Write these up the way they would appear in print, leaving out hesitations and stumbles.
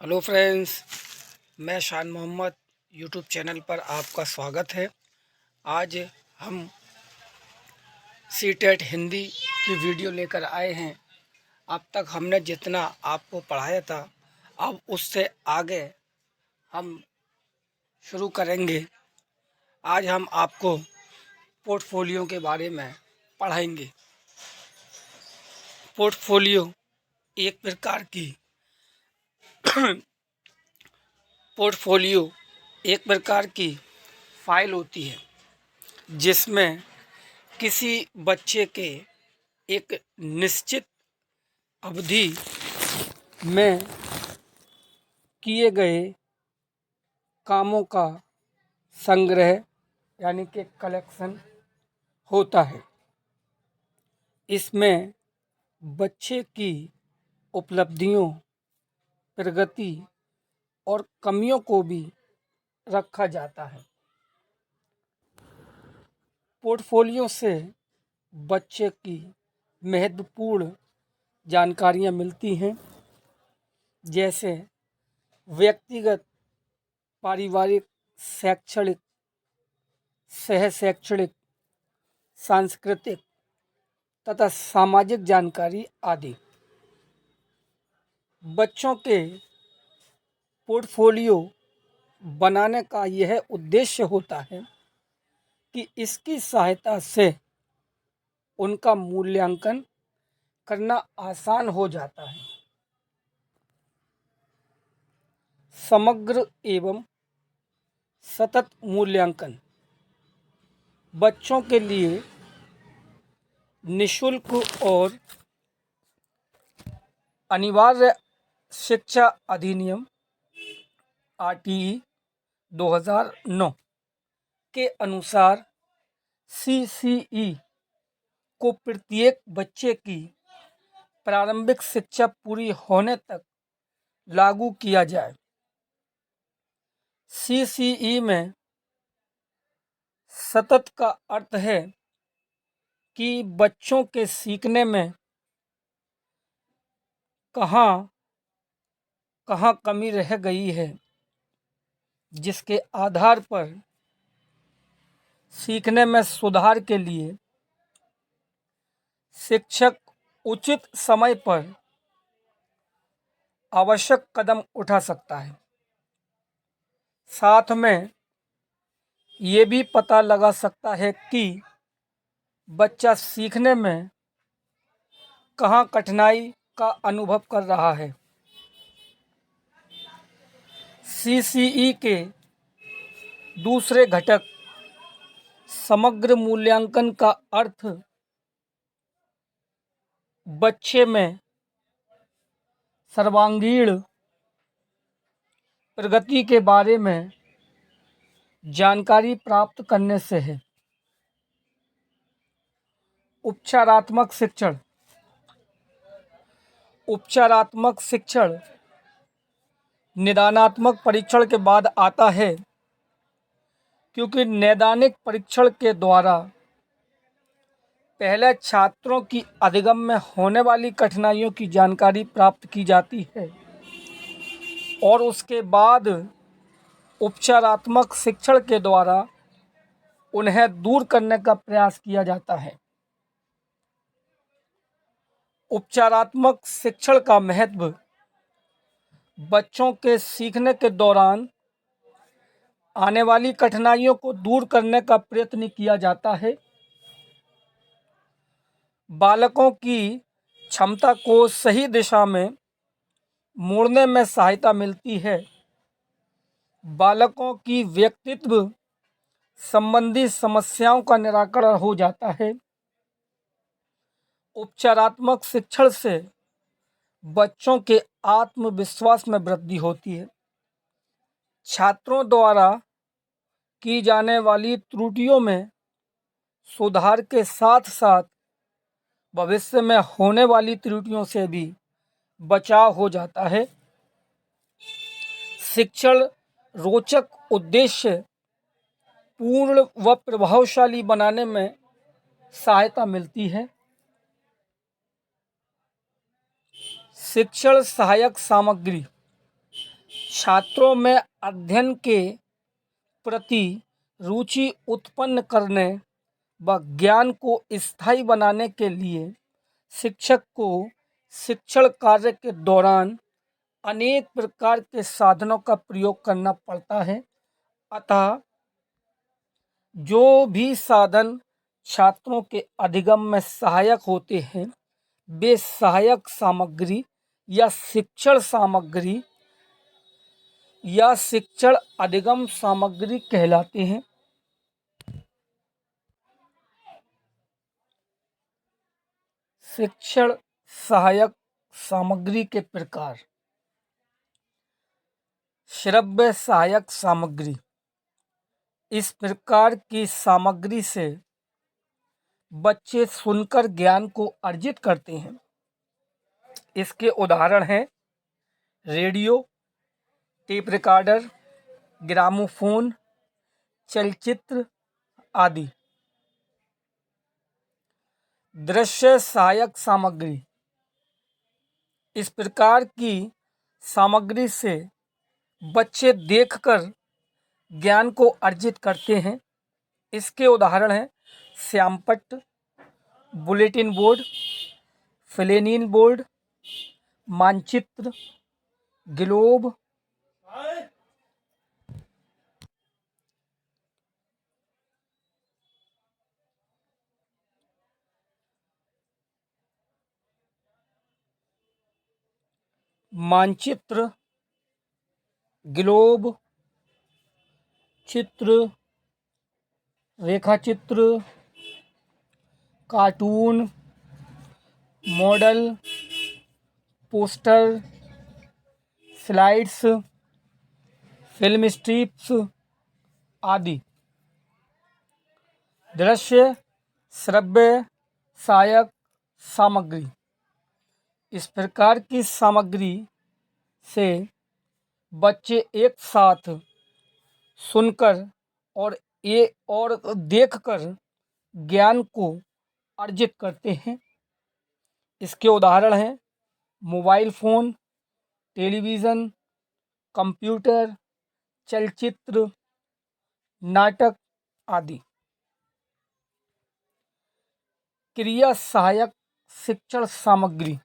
Hello friends, मैं शान Mohammad YouTube channel पर आपका स्वागत है। आज हम सीटेट हिंदी की वीडियो लेकर आए हैं। अब तक हमने जितना आपको पढ़ाया था, अब उससे आगे हम शुरू करेंगे। आज हम आपको पोर्टफोलियो के बारे में पढ़ाएंगे। पोर्टफोलियो एक प्रकार की पोर्टफोलियो एक प्रकार की फाइल होती है जिसमें किसी बच्चे के एक निश्चित अवधि में किए गए कामों का संग्रह यानी कि कलेक्शन होता है। इसमें बच्चे की उपलब्धियों, प्रगति और कमियों को भी रखा जाता है। पोर्टफोलियो से बच्चे की महत्वपूर्ण जानकारियाँ मिलती हैं, जैसे व्यक्तिगत, पारिवारिक, शैक्षणिक, सह शैक्षणिक, सांस्कृतिक तथा सामाजिक जानकारी आदि। बच्चों के पोर्टफोलियो बनाने का यह उद्देश्य होता है कि इसकी सहायता से उनका मूल्यांकन करना आसान हो जाता है। समग्र एवं सतत मूल्यांकन बच्चों के लिए निशुल्क और अनिवार्य शिक्षा अधिनियम आरटीई 2009 के अनुसार सीसीई को प्रत्येक बच्चे की प्रारंभिक शिक्षा पूरी होने तक लागू किया जाए। सीसीई में सतत का अर्थ है कि बच्चों के सीखने में कहाँ कहाँ कमी रह गई है, जिसके आधार पर सीखने में सुधार के लिए शिक्षक उचित समय पर आवश्यक कदम उठा सकता है। साथ में ये भी पता लगा सकता है कि बच्चा सीखने में कहाँ कठिनाई का अनुभव कर रहा है। सीसीई के दूसरे घटक समग्र मूल्यांकन का अर्थ बच्चे में सर्वांगीण प्रगति के बारे में जानकारी प्राप्त करने से है। उपचारात्मक शिक्षण उपचारात्मक शिक्षण निदानात्मक परीक्षण के बाद आता है, क्योंकि नैदानिक परीक्षण के द्वारा पहले छात्रों की अधिगम में होने वाली कठिनाइयों की जानकारी प्राप्त की जाती है और उसके बाद उपचारात्मक शिक्षण के द्वारा उन्हें दूर करने का प्रयास किया जाता है। उपचारात्मक शिक्षण का महत्व बच्चों के सीखने के दौरान आने वाली कठिनाइयों को दूर करने का प्रयत्न किया जाता है। बालकों की क्षमता को सही दिशा में मोड़ने में सहायता मिलती है। बालकों की व्यक्तित्व संबंधी समस्याओं का निराकरण हो जाता है। उपचारात्मक शिक्षण से बच्चों के आत्मविश्वास में वृद्धि होती है। छात्रों द्वारा की जाने वाली त्रुटियों में सुधार के साथ साथ भविष्य में होने वाली त्रुटियों से भी बचाव हो जाता है। शिक्षण रोचक, उद्देश्य पूर्ण व प्रभावशाली बनाने में सहायता मिलती है। शिक्षण सहायक सामग्री छात्रों में अध्ययन के प्रति रुचि उत्पन्न करने व ज्ञान को स्थायी बनाने के लिए शिक्षक को शिक्षण कार्य के दौरान अनेक प्रकार के साधनों का प्रयोग करना पड़ता है। अतः जो भी साधन छात्रों के अधिगम में सहायक होते हैं वे सहायक सामग्री या शिक्षण सामग्री या शिक्षण अधिगम सामग्री कहलाते हैं। शिक्षण सहायक सामग्री के प्रकार। श्रव्य सहायक सामग्री। इस प्रकार की सामग्री से बच्चे सुनकर ज्ञान को अर्जित करते हैं। इसके उदाहरण हैं रेडियो, टेप रिकॉर्डर, ग्रामोफोन, चलचित्र आदि। दृश्य सहायक सामग्री। इस प्रकार की सामग्री से बच्चे देखकर ज्ञान को अर्जित करते हैं। इसके उदाहरण हैं श्यामपट्ट, बुलेटिन बोर्ड, फ्लेनिन बोर्ड, मानचित्र, ग्लोब, मानचित्र, ग्लोब, चित्र, रेखाचित्र, cartoon, model, poster, slides, film strips आदि। दृश्य श्रव्य सहायक सामग्री। इस प्रकार की सामग्री से बच्चे एक साथ सुनकर और देखकर ज्ञान को अर्जित करते हैं। इसके उदाहरण हैं मोबाइल फ़ोन, टेलीविज़न, कंप्यूटर, चलचित्र, नाटक आदि। क्रिया सहायक शिक्षण सामग्री।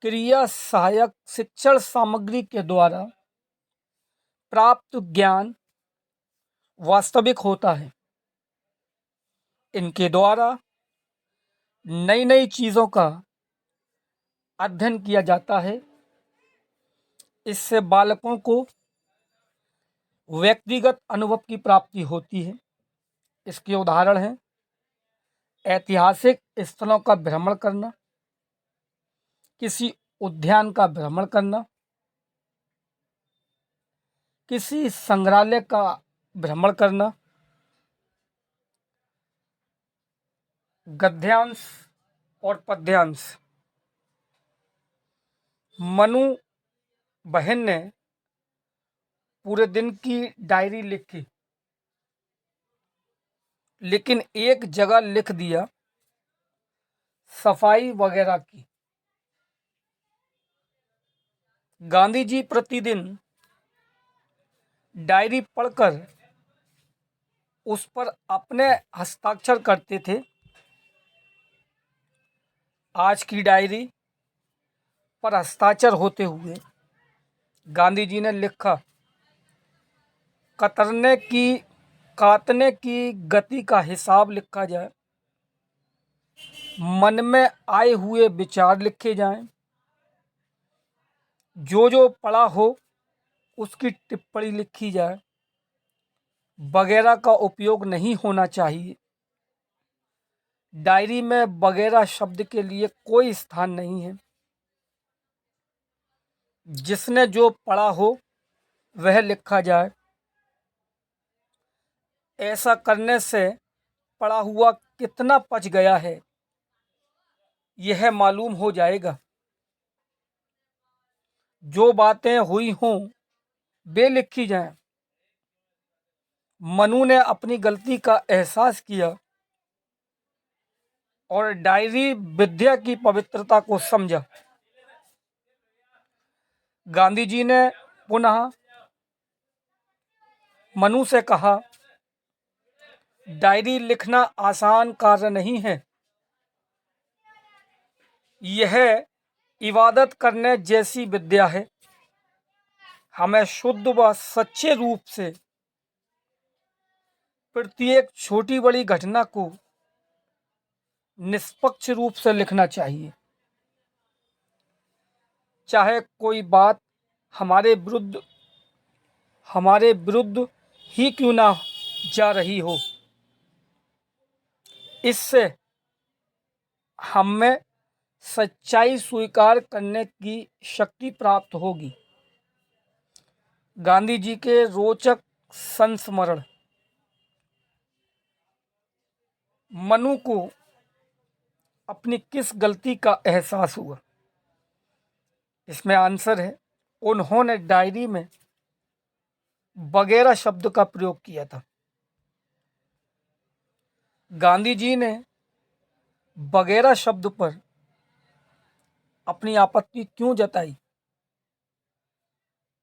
क्रिया सहायक शिक्षण सामग्री के द्वारा प्राप्त ज्ञान वास्तविक होता है। इनके द्वारा नई नई चीज़ों का अध्ययन किया जाता है। इससे बालकों को व्यक्तिगत अनुभव की प्राप्ति होती है। इसके उदाहरण हैं ऐतिहासिक स्थलों का भ्रमण करना, किसी उद्यान का भ्रमण करना, किसी संग्रहालय का भ्रमण करना, गद्यांश और पद्यांश। मनु बहन ने पूरे दिन की डायरी लिखी, लेकिन एक जगह लिख दिया सफाई वगैरह की। गांधी जी प्रतिदिन डायरी पढ़कर उस पर अपने हस्ताक्षर करते थे। आज की डायरी पर हस्ताक्षर होते हुए गांधी जी ने लिखा, काटने की गति का हिसाब लिखा जाए, मन में आए हुए विचार लिखे जाएं, जो पढ़ा हो उसकी टिप्पणी लिखी जाए, वगैरह का उपयोग नहीं होना चाहिए। डायरी में वगैरह शब्द के लिए कोई स्थान नहीं है। जिसने जो पढ़ा हो वह लिखा जाए। ऐसा करने से पढ़ा हुआ कितना पच गया है यह मालूम हो जाएगा। जो बातें हुई हों वे लिखी जाएं। मनु ने अपनी गलती का एहसास किया और डायरी विद्या की पवित्रता को समझा। गांधी जी ने पुनः मनु से कहा, डायरी लिखना आसान कार्य नहीं है, यह इबादत करने जैसी विद्या है। हमें शुद्ध व सच्चे रूप से प्रत्येक छोटी बड़ी घटना को निष्पक्ष रूप से लिखना चाहिए, चाहे कोई बात हमारे विरुद्ध ही क्यों ना जा रही हो। इससे हमें सच्चाई स्वीकार करने की शक्ति प्राप्त होगी। गांधी जी के रोचक संस्मरण। मनु को अपनी किस गलती का एहसास हुआ? इसमें आंसर है, उन्होंने डायरी में वगैरह शब्द का प्रयोग किया था। गांधी जी ने वगैरह शब्द पर अपनी आपत्ति क्यों जताई?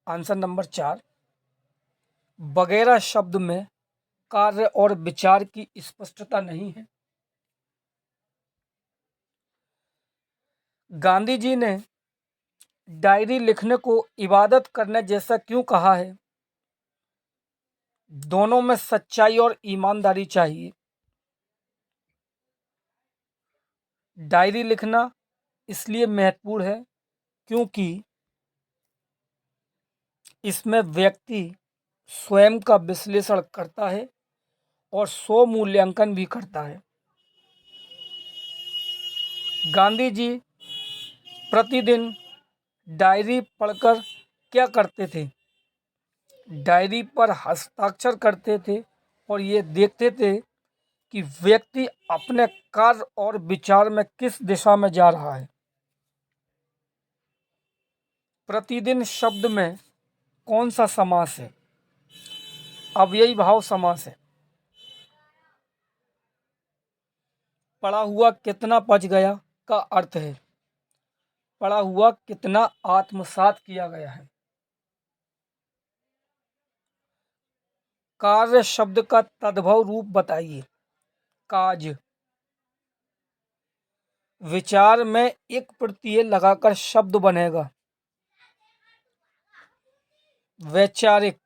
आंसर नंबर 4, वगैरह शब्द में कार्य और विचार की स्पष्टता नहीं है। गांधी जी ने डायरी लिखने को इबादत करने जैसा क्यों कहा है? दोनों में सच्चाई और ईमानदारी चाहिए। डायरी लिखना इसलिए महत्वपूर्ण है क्योंकि इसमें व्यक्ति स्वयं का विश्लेषण करता है और स्व मूल्यांकन भी करता है। गांधी जी प्रतिदिन डायरी पढ़कर क्या करते थे? डायरी पर हस्ताक्षर करते थे और ये देखते थे कि व्यक्ति अपने कार्य और विचार में किस दिशा में जा रहा है। प्रतिदिन शब्द में कौन सा समास है? अव्ययी भाव समास है। पढ़ा हुआ कितना पच गया का अर्थ है, पढ़ा हुआ कितना आत्मसात किया गया है। कार्य शब्द का तद्भव रूप बताइए। काज। विचार में एक प्रत्यय लगाकर शब्द बनेगा। वैचारिक।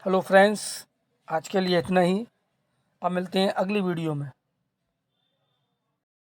हेलो फ्रेंड्स, आज के लिए इतना ही। अब मिलते हैं अगली वीडियो में।